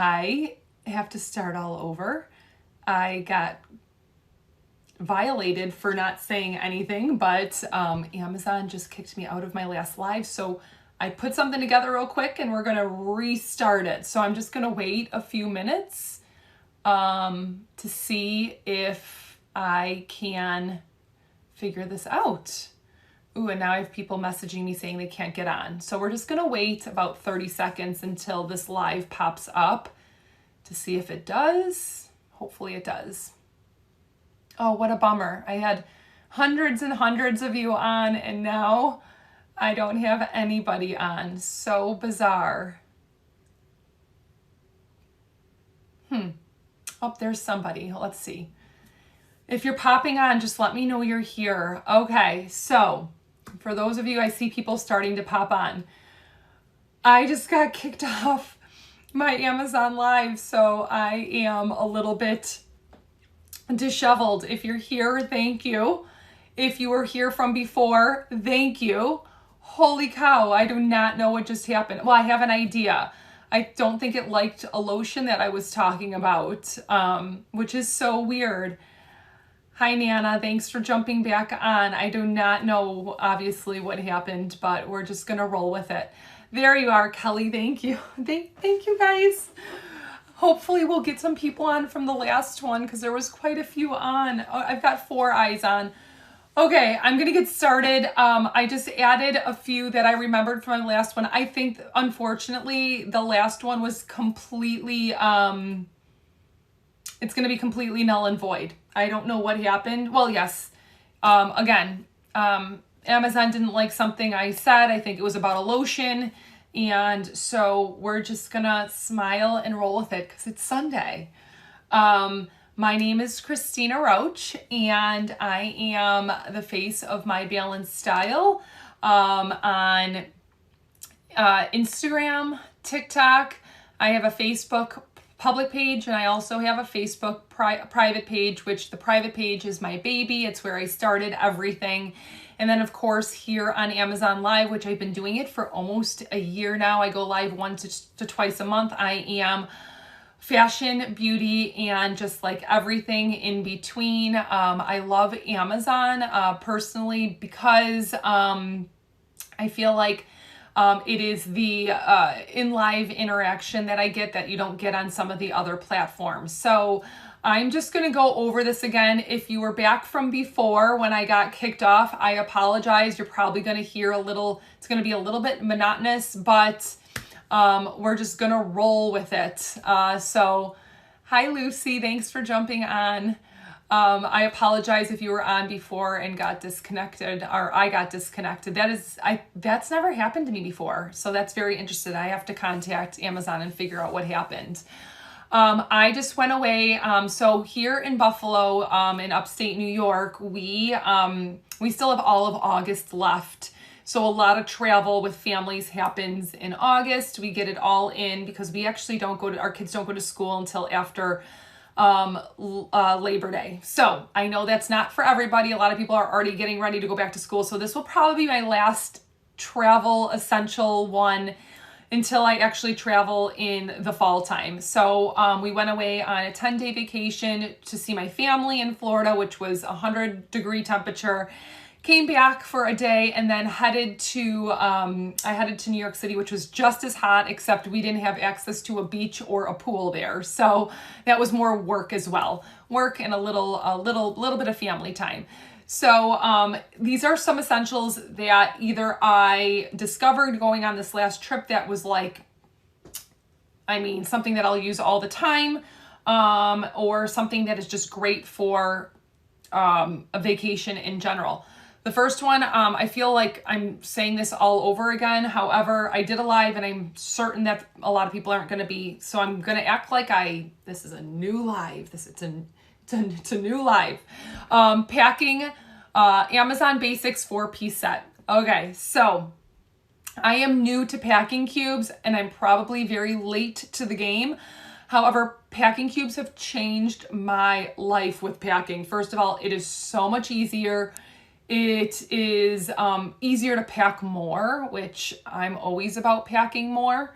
I have to start all over. I got violated for not saying anything, but Amazon just kicked me out of my last live. So I put something together real quick and we're gonna restart it. So I'm just gonna wait a few minutes to see if I can figure this out. Ooh, and now I have people messaging me saying they can't get on. So we're just gonna wait about 30 seconds until this live pops up to see if it does. Hopefully it does. Oh, what a bummer. I had hundreds and hundreds of you on and now I don't have anybody on. So bizarre. Oh, there's somebody. Let's see. If you're popping on, just let me know you're here. Okay, so for those of you, I see people starting to pop on. I just got kicked off my Amazon Live, so I am a little bit disheveled. If you're here, thank you. If you were here from before, thank you. Holy cow, I do not know what just happened. Well, I have an idea. I don't think it liked a lotion that I was talking about, which is so weird. Hi, Nana. Thanks for jumping back on. I do not know, obviously, what happened, but we're just going to roll with it. There you are, Kelly. Thank you. Thank you, guys. Hopefully, we'll get some people on from the last one because there was quite a few on. I've got 4 eyes on. Okay, I'm going to get started. I just added a few that I remembered from my last one. I think, unfortunately, the last one was completely, it's going to be completely null and void. I don't know what happened. Well, yes. Again, Amazon didn't like something I said. I think it was about a lotion. And so we're just going to smile and roll with it because it's Sunday. My name is Christina Roach, and I am the face of My Balanced Style on Instagram, TikTok. I have a Facebook public page, and I also have a Facebook private page, which the private page is my baby. It's where I started everything. And then, of course, here on Amazon Live, which I've been doing it for almost a year now. I go live once to twice a month. I am fashion, beauty, and just like everything in between. I love Amazon personally because I feel like it is the in-live interaction that I get that you don't get on some of the other platforms. So I'm just going to go over this again. If you were back from before when I got kicked off, I apologize. You're probably going to hear it's going to be a little bit monotonous, but we're just going to roll with it. So hi, Lucy. Thanks for jumping on. I apologize if you were on before and got disconnected, or I got disconnected. That's never happened to me before. So that's very interesting. I have to contact Amazon and figure out what happened. I just went away. So here in Buffalo, in upstate New York, we still have all of August left. So a lot of travel with families happens in August. We get it all in because we actually our kids don't go to school until after Labor Day. So I know that's not for everybody. A lot of people are already getting ready to go back to school. So this will probably be my last travel essential one until I actually travel in the fall time. So we went away on a 10-day vacation to see my family in Florida, which was 100-degree temperature. Came back for a day and then headed to New York City, which was just as hot, except we didn't have access to a beach or a pool there. So that was more work as well. Work and a little bit of family time. So these are some essentials that either I discovered going on this last trip that was like, something that I'll use all the time, or something that is just great for a vacation in general. The first one, I feel like I'm saying this all over again. However, I did a live and I'm certain that a lot of people aren't going to be. So I'm going to act like this is a new live. It's a new live. Packing Amazon Basics 4-piece set. Okay, so I am new to packing cubes and I'm probably very late to the game. However, packing cubes have changed my life with packing. First of all, it is so much easier. It is easier to pack more, which I'm always about packing more.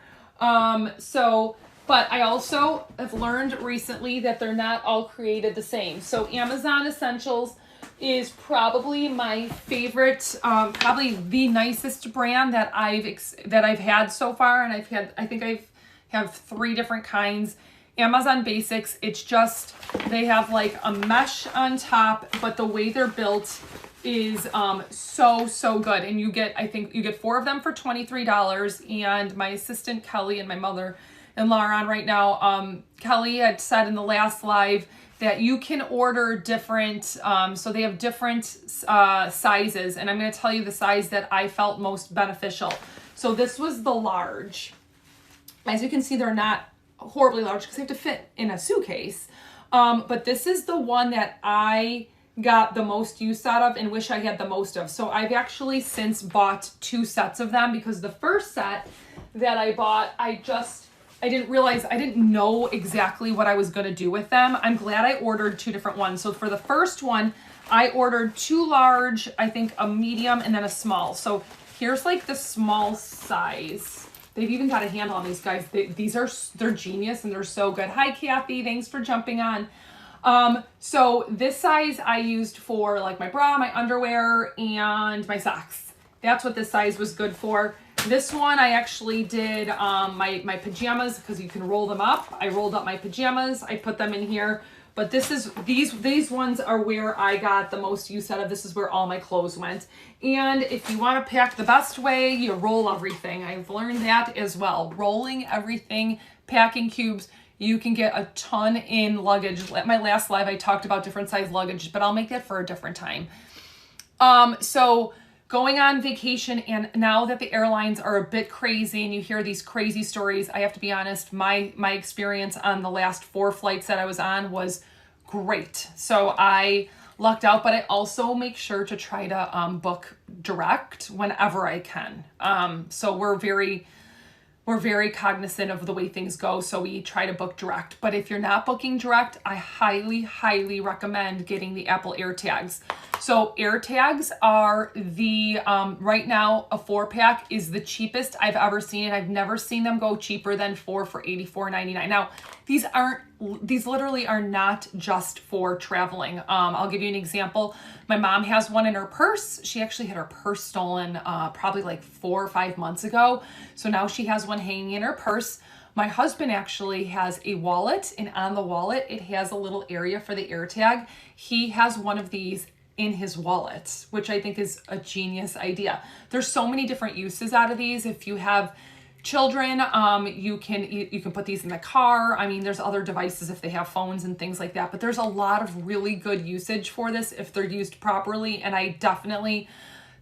So But I also have learned recently that they're not all created the same. So Amazon Essentials is probably my favorite, probably the nicest brand that I've had so far, and I think I have 3 different kinds. Amazon Basics, it's just, they have like a mesh on top, but the way they're built is so good. And you get, I think you get 4 of them for $23. And my assistant Kelly and my mother-in-law are on right now. Kelly had said in the last live that you can order different, so they have different sizes, and I'm going to tell you the size that I felt most beneficial. So this was the large. As you can see, they're not horribly large because they have to fit in a suitcase. But this is the one that I got the most use out of and wish I had the most of. So I've actually since bought 2 sets of them, because the first set that I bought, I didn't know exactly what I was going to do with them. I'm glad I ordered 2 different ones. So for the first one, I ordered 2 large, I think a medium, and then a small. So here's like the small size. They've even got a handle on these guys. They're genius and they're so good. Hi, Kathy. Thanks for jumping on. So this size I used for like my bra, my underwear, and my socks. That's what this size was good for. This one I actually did my pajamas, because you can roll them up. I rolled up my pajamas. I put them in here. But these ones are where I got the most use out of. This is where all my clothes went. And if you want to pack the best way, you roll everything. I've learned that as well. Rolling everything, packing cubes. You can get a ton in luggage. At my last live, I talked about different size luggage, but I'll make that for a different time. So going on vacation, and now that the airlines are a bit crazy and you hear these crazy stories, I have to be honest, my experience on the last 4 flights that I was on was great. So I lucked out, but I also make sure to try to book direct whenever I can. So we're very cognizant of the way things go, so we try to book direct. But if you're not booking direct, I highly recommend getting the Apple AirTags. So AirTags are the, right now, a 4-pack is the cheapest I've ever seen. I've never seen them go cheaper than 4 for $84.99. Now, these literally are not just for traveling. I'll give you an example. My mom has one in her purse. She actually had her purse stolen probably like 4 or 5 months ago. So now she has one hanging in her purse. My husband actually has a wallet, and on the wallet, it has a little area for the AirTag. He has one of these in his wallet, which I think is a genius idea. There's so many different uses out of these. If you have children, you can put these in the car. I mean, there's other devices if they have phones and things like that, but there's a lot of really good usage for this if they're used properly, and I definitely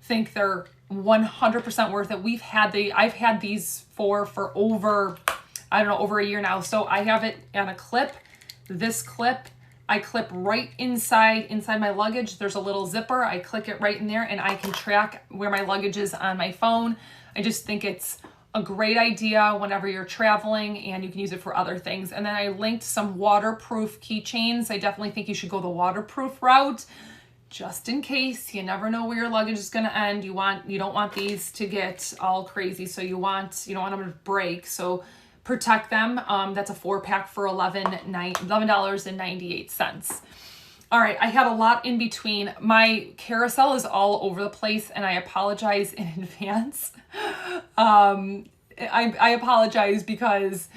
think they're 100% worth it. I've had these for over, I don't know, over a year now. So I have it on a clip. This clip, I clip right inside my luggage. There's a little zipper. I click it right in there, and I can track where my luggage is on my phone. I just think it's a great idea whenever you're traveling, and you can use it for other things. And then I linked some waterproof keychains. I definitely think you should go the waterproof route, just in case. You never know where your luggage is going to end. You don't want these to get all crazy, so you don't want them to break. So protect them. That's a 4-pack for $11.98. All right, I had a lot in between. My carousel is all over the place, and I apologize in advance. I apologize because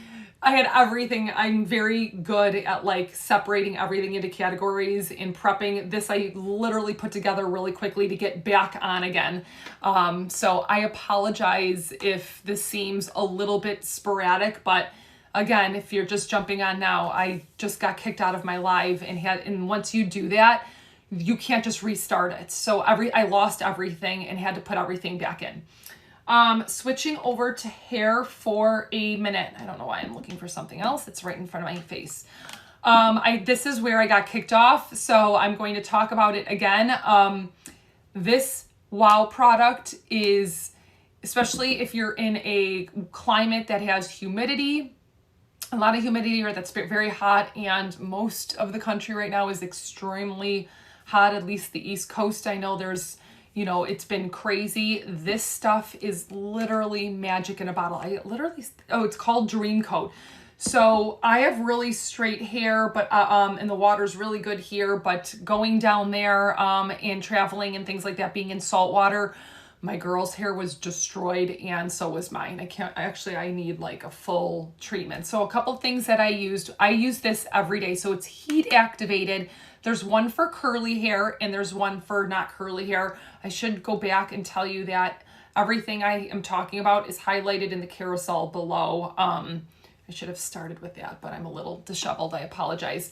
I had everything. I'm very good at like separating everything into categories in prepping. This I literally put together really quickly to get back on again. So I apologize if this seems a little bit sporadic, but again, if you're just jumping on now, I just got kicked out of my live, and once you do that, you can't just restart it. So I lost everything and had to put everything back in. Switching over to hair for a minute. I don't know why I'm looking for something else. It's right in front of my face. This is where I got kicked off, so I'm going to talk about it again. This Wow product is, especially if you're in a climate that has humidity, a lot of humidity, or that's very hot, and most of the country right now is extremely hot, at least the East Coast. I know there's, it's been crazy. This stuff is literally magic in a bottle. It's called Dream Coat. So I have really straight hair, but and the water's really good here, but going down there and traveling and things like that, being in salt water, my girl's hair was destroyed and so was mine. I need like a full treatment. So a couple things that I use this every day. So it's heat activated. There's one for curly hair and there's one for not curly hair. I should go back and tell you that everything I am talking about is highlighted in the carousel below. I should have started with that, but I'm a little disheveled. I apologize.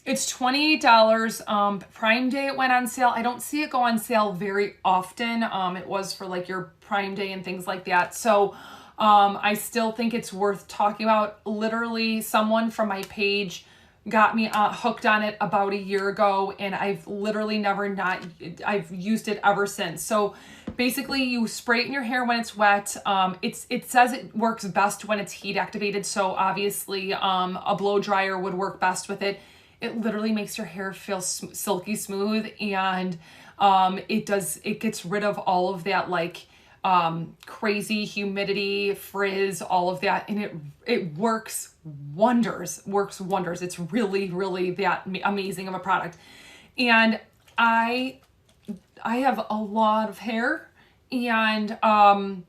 It's $28. Prime Day it went on sale. I don't see it go on sale very often. It was for like your Prime Day and things like that. So I still think it's worth talking about. Literally, someone from my page got me hooked on it about a year ago, and I've literally I've used it ever since. So basically you spray it in your hair when it's wet. It says it works best when it's heat activated. So obviously a blow dryer would work best with it. It literally makes your hair feel silky smooth, and it gets rid of all of that like crazy humidity, frizz, all of that, and it works wonders. It's really, really that amazing of a product. And I have a lot of hair, and I've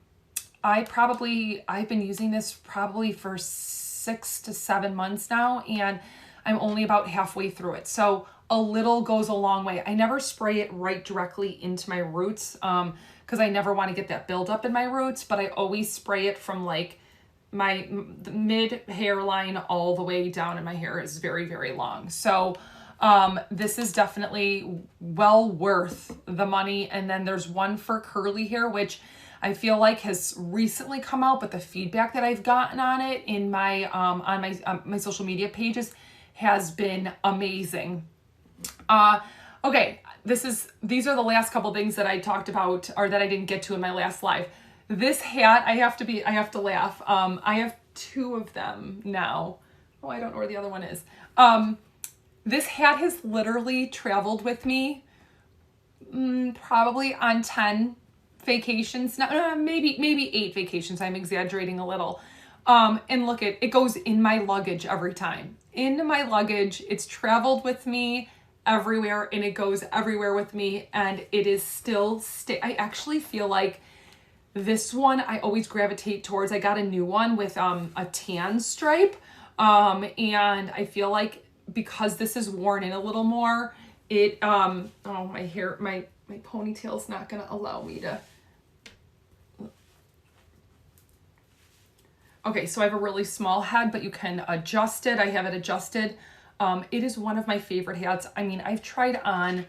been using this probably for 6 to 7 months now, and I'm only about halfway through it. So a little goes a long way. I never spray it right directly into my roots because I never want to get that buildup in my roots, but I always spray it from like the mid hairline all the way down, and my hair is very, very long. So this is definitely well worth the money. And then there's one for curly hair, which I feel like has recently come out, but the feedback that I've gotten on it in my on my social media pages has been amazing. Okay, these are the last couple things that I talked about or that I didn't get to in my last live. This hat, I have to laugh. I have 2 of them now. Oh, I don't know where the other one is. This hat has literally traveled with me probably on 10 vacations now, maybe 8 vacations. I'm exaggerating a little. And look, it goes in my luggage every time. In my luggage, it's traveled with me everywhere, and it goes everywhere with me, and it is still I actually feel like this one I always gravitate towards. I got a new one with a tan stripe, and I feel like because this is worn in a little more, my hair, my ponytail's not gonna allow me to. Okay, so I have a really small head, but you can adjust it. I have it adjusted. It is one of my favorite hats. I mean, I've tried on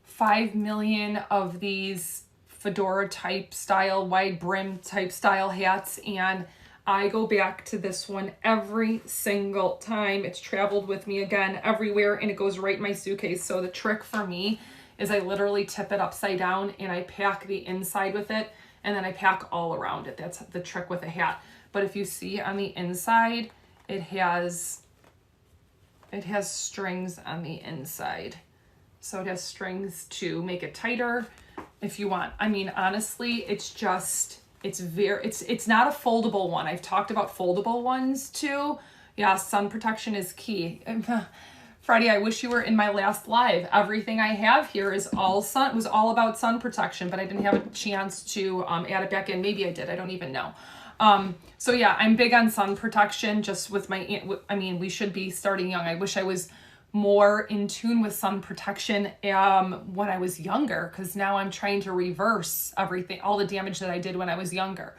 5 million of these fedora type style, wide brim type style hats, and I go back to this one every single time. It's traveled with me again everywhere, and it goes right in my suitcase. So the trick for me is I literally tip it upside down and I pack the inside with it, and then I pack all around it. That's the trick with a hat. But if you see on the inside, it has strings on the inside. So it has strings to make it tighter if you want. I mean, honestly, it's not a foldable one. I've talked about foldable ones too. Yeah, sun protection is key. Freddie, I wish you were in my last live. Everything I have here was all about sun protection, but I didn't have a chance to add it back in. Maybe I did, I don't even know. So yeah, I'm big on sun protection just with we should be starting young. I wish I was more in tune with sun protection when I was younger, because now I'm trying to reverse everything, all the damage that I did when I was younger.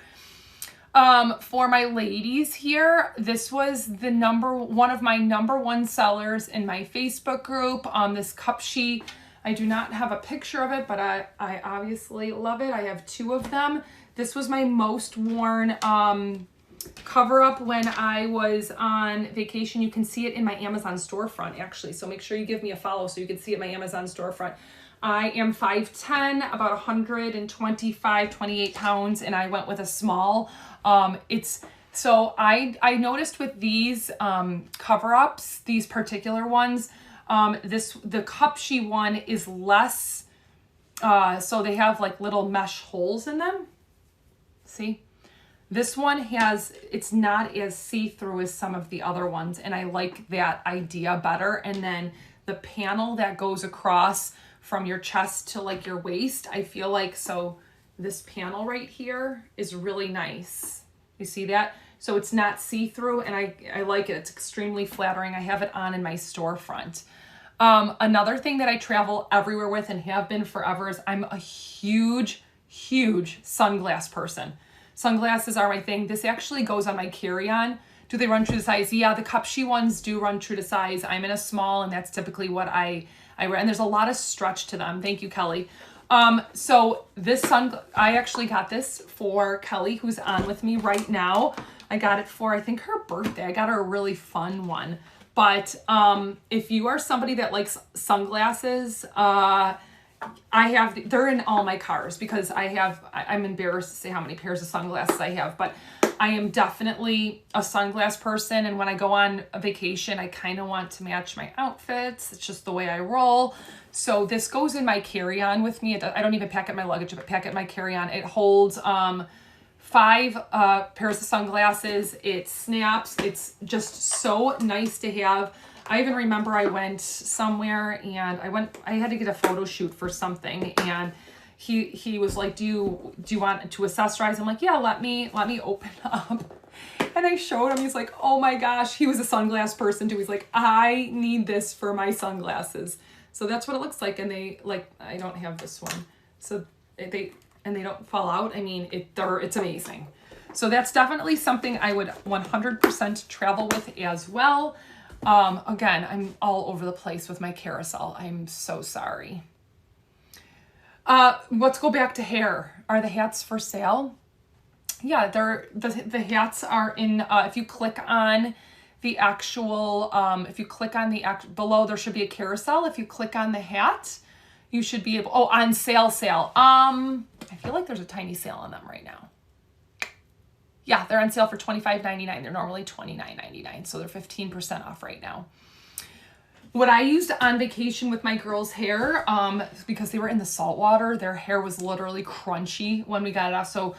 For my ladies here, this was one of my number 1 sellers in my Facebook group. This cup sheet, I do not have a picture of it, but I obviously love it. I have 2 of them. This was my most worn cover up when I was on vacation. You can see it in my Amazon storefront actually, so make sure you give me a follow so you can see it in my Amazon storefront. I am 5'10", about 125, 28 pounds, and I went with a small. So I noticed with these cover-ups, these particular ones, the cup she one is less, so they have like little mesh holes in them. See? This one it's not as see-through as some of the other ones, and I like that idea better. And then the panel that goes across from your chest to like your waist, I feel like, so this panel right here is really nice. You see that? So it's not see-through, and I like it. It's extremely flattering. I have it on in my storefront. Another thing that I travel everywhere with and have been forever is I'm a huge sunglass person. Sunglasses are my thing. This actually goes on my carry-on. Do they run true to size? Yeah, the Cupshe ones do run true to size. I'm in a small, and that's typically what I wear. And there's a lot of stretch to them. Thank you, Kelly. So this I actually got this for Kelly, who's on with me right now. I got it for, I think, her birthday. I got her a really fun one. But if you are somebody that likes sunglasses, they're in all my cars because I'm embarrassed to say how many pairs of sunglasses I have, but I am definitely a sunglass person. And when I go on a vacation, I kind of want to match my outfits. It's just the way I roll. So this goes in my carry-on with me. I don't even pack it in my luggage, but pack it in my carry-on. It holds 5 pairs of sunglasses. It snaps. It's just so nice to have. I even remember I went somewhere and I had to get a photo shoot for something, and he was like, do you want to accessorize? I'm like, yeah, let me open up. And I showed him. He's like, oh my gosh. He was a sunglass person too. He's like, I need this for my sunglasses. So that's what it looks like. And I don't have this one. So they don't fall out. I mean, it's amazing. So that's definitely something I would 100% travel with as well. Again, I'm all over the place with my carousel. I'm so sorry. Let's go back to hair. Are the hats for sale? Yeah, the hats are in, if you click on the actual, below there should be a carousel. If you click on the hat, you should be able, on sale. I feel like there's a tiny sale on them right now. Yeah, they're on sale for $25.99. They're normally $29.99, so they're 15% off right now. What I used on vacation with my girls' hair, because they were in the salt water, their hair was literally crunchy when we got it off. So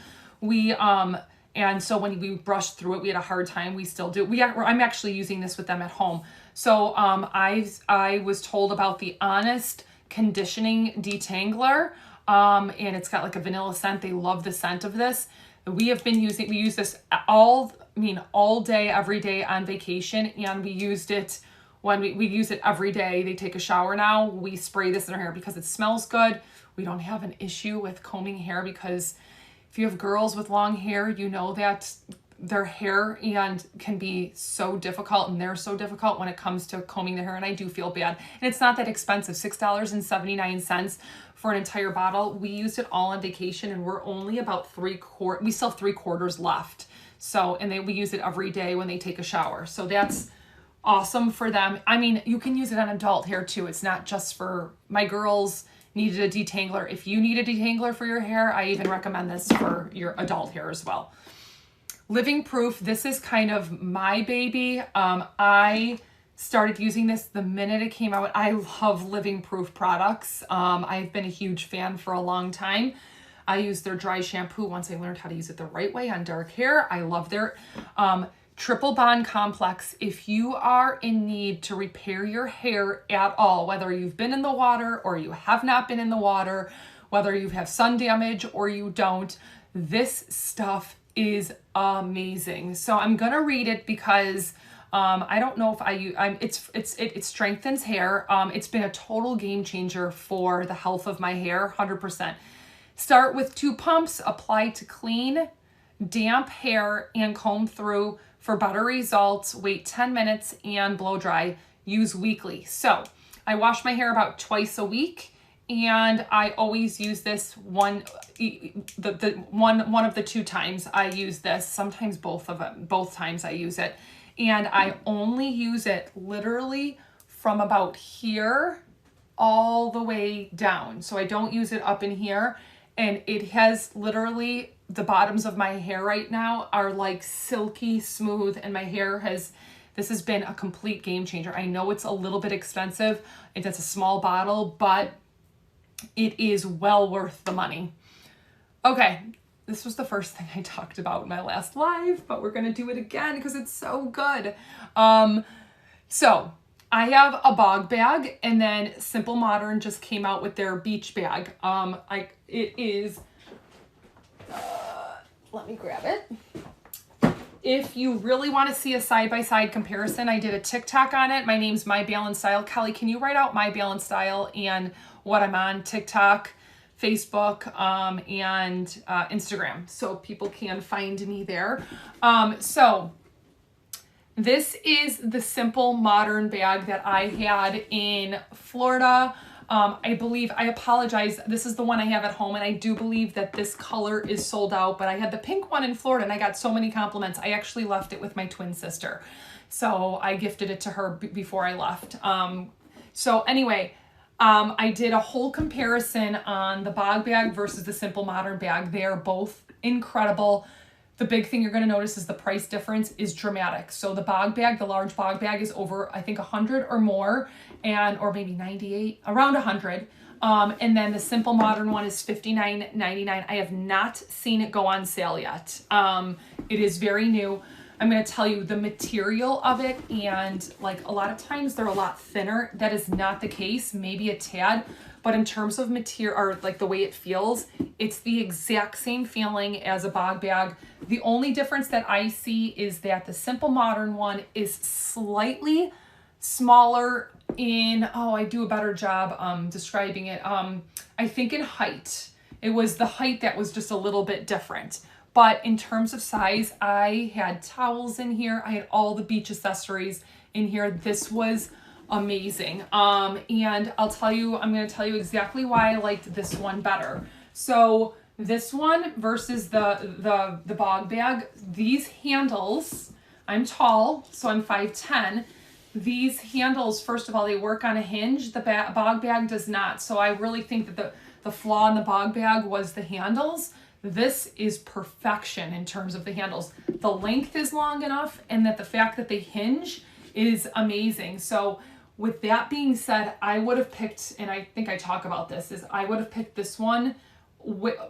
so when we brushed through it, we had a hard time. We still do. I'm actually using this with them at home. So I was told about the Honest Conditioning Detangler, and it's got like a vanilla scent. They love the scent of this. We use this all day, every day on vacation, and we used it when we use it every day. They take a shower now. We spray this in our hair because it smells good. We don't have an issue with combing hair, because if you have girls with long hair, you know that their hair can be so difficult, and they're so difficult when it comes to combing their hair. And I do feel bad. And it's not that expensive, $6.79 for an entire bottle. We used it all on vacation, and we're only about we still have 3/4 left. So, and we use it every day when they take a shower. So that's awesome for them. I mean, you can use it on adult hair too. It's not just for, my girls needed a detangler. If you need a detangler for your hair, I even recommend this for your adult hair as well. Living Proof, this is kind of my baby. I started using this the minute it came out. I love Living Proof products. I've been a huge fan for a long time. I use their dry shampoo once I learned how to use it the right way on dark hair. I love their Triple Bond Complex. If you are in need to repair your hair at all, whether you've been in the water or you have not been in the water, whether you have sun damage or you don't, this stuff is amazing. So I'm gonna read it because I don't know if it strengthens hair. It's been a total game changer for the health of my hair, 100%. Start with 2 pumps, apply to clean, damp hair, and comb through for better results. Wait 10 minutes and blow dry. Use weekly. So I wash my hair about twice a week, and I always use this one of the 2 times I use this. Sometimes both times I use it. And I only use it literally from about here all the way down. So I don't use it up in here. And it has literally, the bottoms of my hair right now are like silky smooth, and my hair this has been a complete game changer. I know it's a little bit expensive. It's a small bottle, but it is well worth the money. Okay, this was the first thing I talked about in my last live, but we're gonna do it again because it's so good. So I have a bog bag, and then Simple Modern just came out with their beach bag. It is, let me grab it. If you really want to see a side-by-side comparison, I did a TikTok on it. My name's My Balanced Style. Kelly, can you write out My Balanced Style and what I'm on TikTok, Facebook, and Instagram, so people can find me there. So this is the Simple Modern bag that I had in Florida. I apologize, this is the one I have at home, and I do believe that this color is sold out, but I had the pink one in Florida and I got so many compliments. I actually left it with my twin sister. So I gifted it to her before I left. So anyway, I did a whole comparison on the bog bag versus the Simple Modern bag. They are both incredible. The big thing you're going to notice is the price difference is dramatic. So the bog bag, the large bog bag, is over, I think, 100 or more, or maybe 98, around 100. And then the Simple Modern one is $59.99. I have not seen it go on sale yet. It is very new. I'm going to tell you the material of it, and like a lot of times they're a lot thinner. That is not the case, maybe a tad, but in terms of material, or like the way it feels, it's the exact same feeling as a bog bag. The only difference that I see is that the Simple Modern one is slightly smaller in, I do a better job describing it. I think in height. It was the height that was just a little bit different. But in terms of size, I had towels in here. I had all the beach accessories in here. This was amazing. And I'm going to tell you exactly why I liked this one better. So this one versus the bog bag, these handles, I'm tall, so I'm 5'10". These handles, first of all, they work on a hinge. The bog bag does not. So I really think that the flaw in the bog bag was the handles. This is perfection in terms of the handles. The length is long enough, and that the fact that they hinge is amazing. So with that being said, I would have picked, and I think I talk about this, is I would have picked this one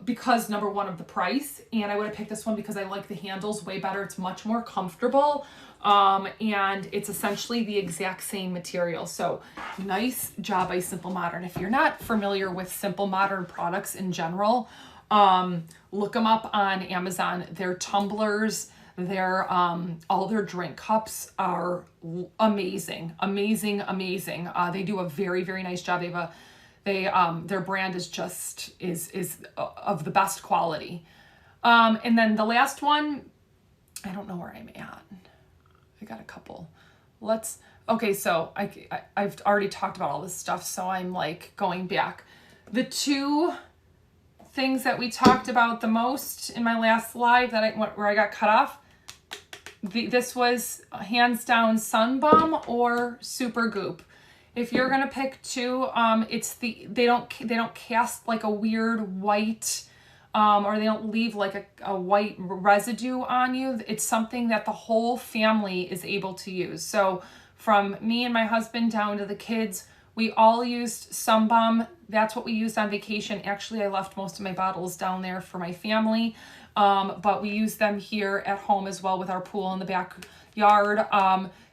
because number one of the price, and I would have picked this one because I like the handles way better. It's much more comfortable, and it's essentially the exact same material. So nice job by Simple Modern. If you're not familiar with Simple Modern products in general, look them up on Amazon. Their tumblers, all their drink cups are amazing. They do a very, very nice job. Their brand is of the best quality. And then the last one, I don't know where I'm at. I got a couple. So I've already talked about all this stuff, so I'm like going back. The two things that we talked about the most in my last live where I got cut off, this was hands down Sun Bum or Super Goop. If you're gonna pick two, they don't cast like a weird white, or they don't leave like a white residue on you. It's something that the whole family is able to use. So from me and my husband down to the kids, we all used Sun Bum. That's what we used on vacation. Actually, I left most of my bottles down there for my family, but we use them here at home as well with our pool in the backyard.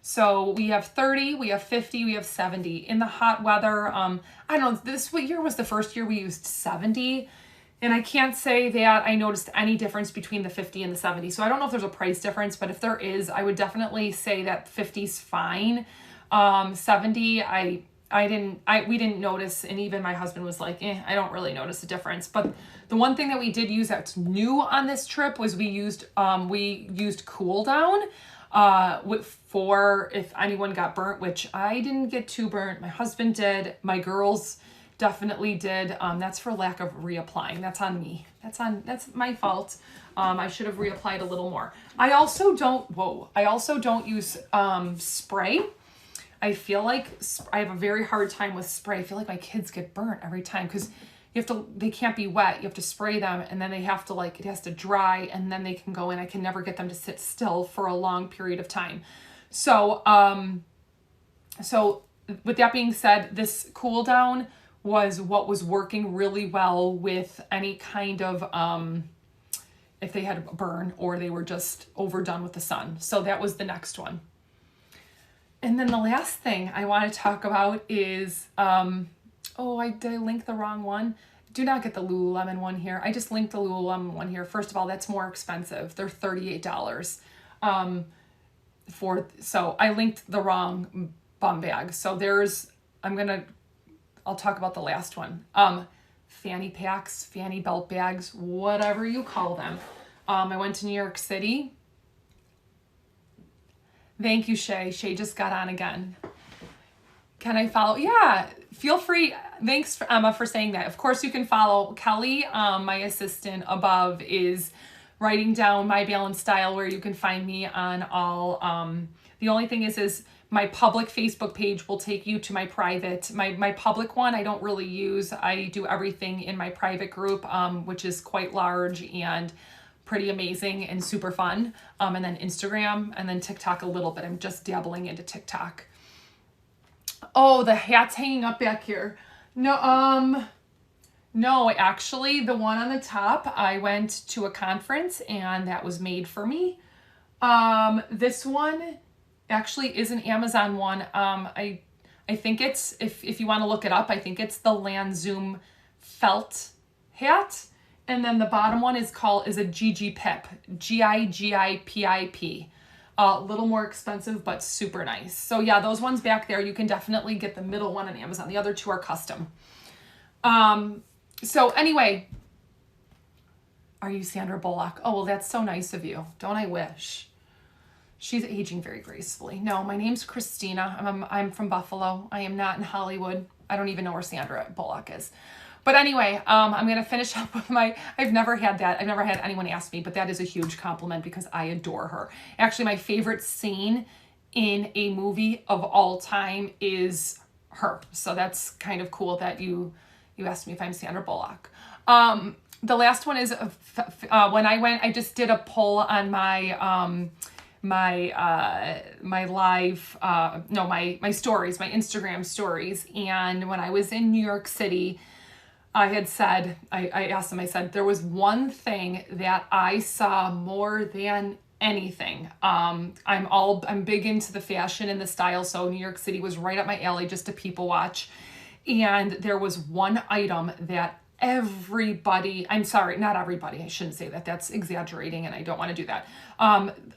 So we have 30, we have 50, we have 70. In the hot weather, I don't know, what year was the first year we used 70? And I can't say that I noticed any difference between the 50 and the 70. So I don't know if there's a price difference, but if there is, I would definitely say that 50's fine. 70, we didn't notice, and even my husband was like, I don't really notice a difference. But the one thing that we did use that's new on this trip was we used Cool Down for if anyone got burnt, which I didn't get too burnt. My husband did. My girls definitely did. That's for lack of reapplying. That's on me. That's my fault. I should have reapplied a little more. I also don't use spray. I feel like I have a very hard time with spray. I feel like my kids get burnt every time because they can't be wet. You have to spray them, and then they have to it has to dry, and then they can go in. I can never get them to sit still for a long period of time. So with that being said, this Cool Down was what was working really well with any kind of if they had a burn or they were just overdone with the sun. So that was the next one. And then the last thing I want to talk about is, did I link the wrong one? Do not get the Lululemon one here. I just linked the Lululemon one here. First of all, that's more expensive. They're $38. So I linked the wrong bum bag. So I'll talk about the last one. Fanny packs, fanny belt bags, whatever you call them. I went to New York City. Thank you, Shay. Shay just got on again. Can I follow? Yeah, feel free. Thanks, Emma, for saying that. Of course, you can follow Kelly. My assistant above is writing down my balanced style, where you can find me on all. The only thing is my public Facebook page will take you to my private. My public one I don't really use. I do everything in my private group, which is quite large and pretty amazing and super fun. And then Instagram and then TikTok a little bit. I'm just dabbling into TikTok. Oh, the hat's hanging up back here. No, actually the one on the top, I went to a conference and that was made for me. This one actually is an Amazon one. I think it's, if you want to look it up, I think it's the Lanzoom felt hat. And then the bottom one is a Gigi Pip, Gigipip. A little more expensive, but super nice. So yeah, those ones back there, you can definitely get the middle one on Amazon. The other two are custom. So anyway, are you Sandra Bullock? Oh, well, that's so nice of you. Don't I wish? She's aging very gracefully. No, my name's Christina. I'm from Buffalo. I am not in Hollywood. I don't even know where Sandra Bullock is. But anyway, I'm going to finish up with I've never had that. I've never had anyone ask me, but that is a huge compliment because I adore her. Actually, my favorite scene in a movie of all time is her. So that's kind of cool that you asked me if I'm Sandra Bullock. The last one is when I went, I just did a poll on my stories, my Instagram stories. And when I was in New York City, I asked them, I said, there was one thing that I saw more than anything. I'm big into the fashion and the style. So New York City was right up my alley just to people watch. And there was one item that everybody, I'm sorry, not everybody, I shouldn't say that. That's exaggerating and I don't want to do that.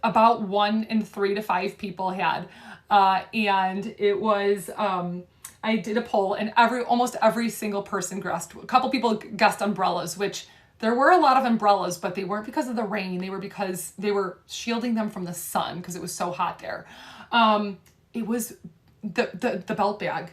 About 1 in 3 to 5 people had. And it was, I did a poll and almost every single person guessed. A couple people guessed umbrellas, which there were a lot of umbrellas, but they weren't because of the rain. They were because they were shielding them from the sun because it was so hot there. It was the belt bag,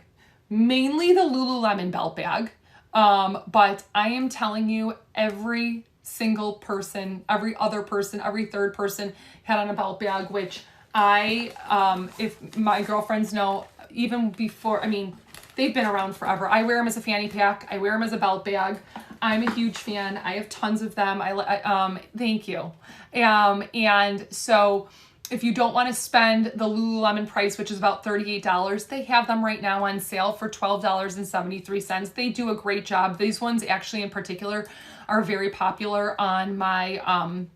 mainly the Lululemon belt bag. But I am telling you, every single person, every other person, every third person had on a belt bag, which if my girlfriends know, even before, I mean, they've been around forever. I wear them as a fanny pack. I wear them as a belt bag. I'm a huge fan. I have tons of them. Thank you. And so if you don't want to spend the Lululemon price, which is about $38, they have them right now on sale for $12.73. They do a great job. These ones actually in particular are very popular on my, on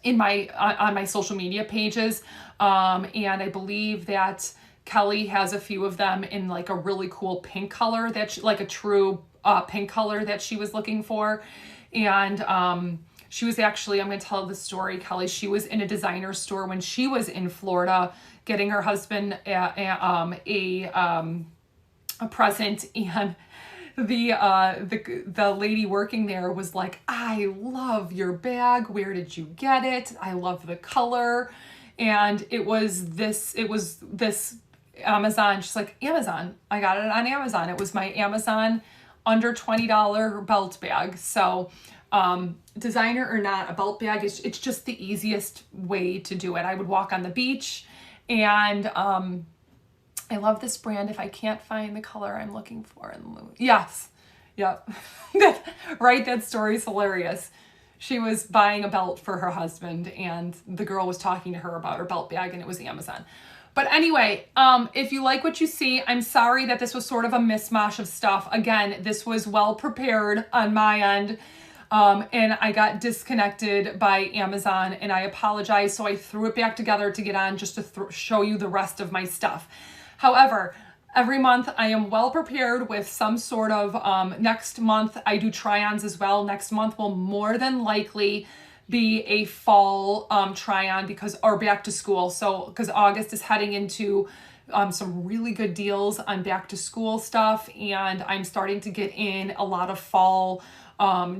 my social media pages. And I believe that Kelly has a few of them in like a really cool pink color like a true pink color that she was looking for. And she was actually, I'm going to tell the story, Kelly, she was in a designer store when she was in Florida getting her husband a present, and the lady working there was like, I love your bag. Where did you get it? I love the color. And it was this Amazon. She's like, Amazon. I got it on Amazon. It was my Amazon under $20 belt bag. So designer or not, a belt bag it's just the easiest way to do it. I would walk on the beach, and I love this brand. If I can't find the color I'm looking for, yes, yeah, right. That story's hilarious. She was buying a belt for her husband, and the girl was talking to her about her belt bag, and it was Amazon. But anyway, if you like what you see, I'm sorry that this was sort of a mishmash of stuff. Again, this was well prepared on my end. and I got disconnected by Amazon, and I apologize. So I threw it back together to get on just to show you the rest of my stuff. However, every month I am well prepared with some sort of, next month I do try-ons as well. Next month will more than likely be a fall try-on or back to school. So, because August is heading into some really good deals on back to school stuff, and I'm starting to get in a lot of fall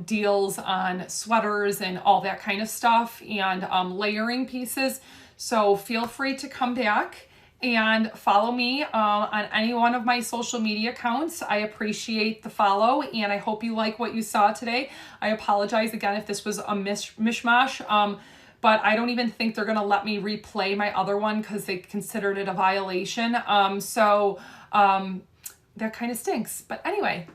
deals on sweaters and all that kind of stuff, and layering pieces. So feel free to come back and follow me on any one of my social media accounts. I appreciate the follow, and I hope you like what you saw today. I apologize again if this was a mishmash, but I don't even think they're gonna let me replay my other one because they considered it a violation. So that kind of stinks. But anyway,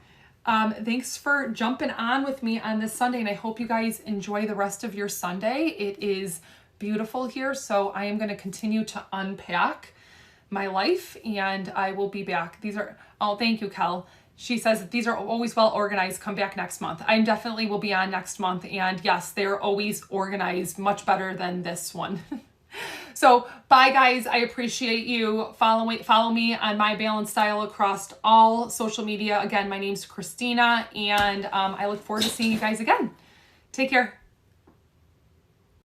thanks for jumping on with me on this Sunday, and I hope you guys enjoy the rest of your Sunday. It is beautiful here, so I am gonna continue to unpack my life, and I will be back. Oh, thank you, Kel. She says these are always well organized. Come back next month. I definitely will be on next month, and yes, they're always organized much better than this one. So bye guys, I appreciate you. Follow me on My Balanced Style across all social media. Again, my name's Christina, and I look forward to seeing you guys again. Take care.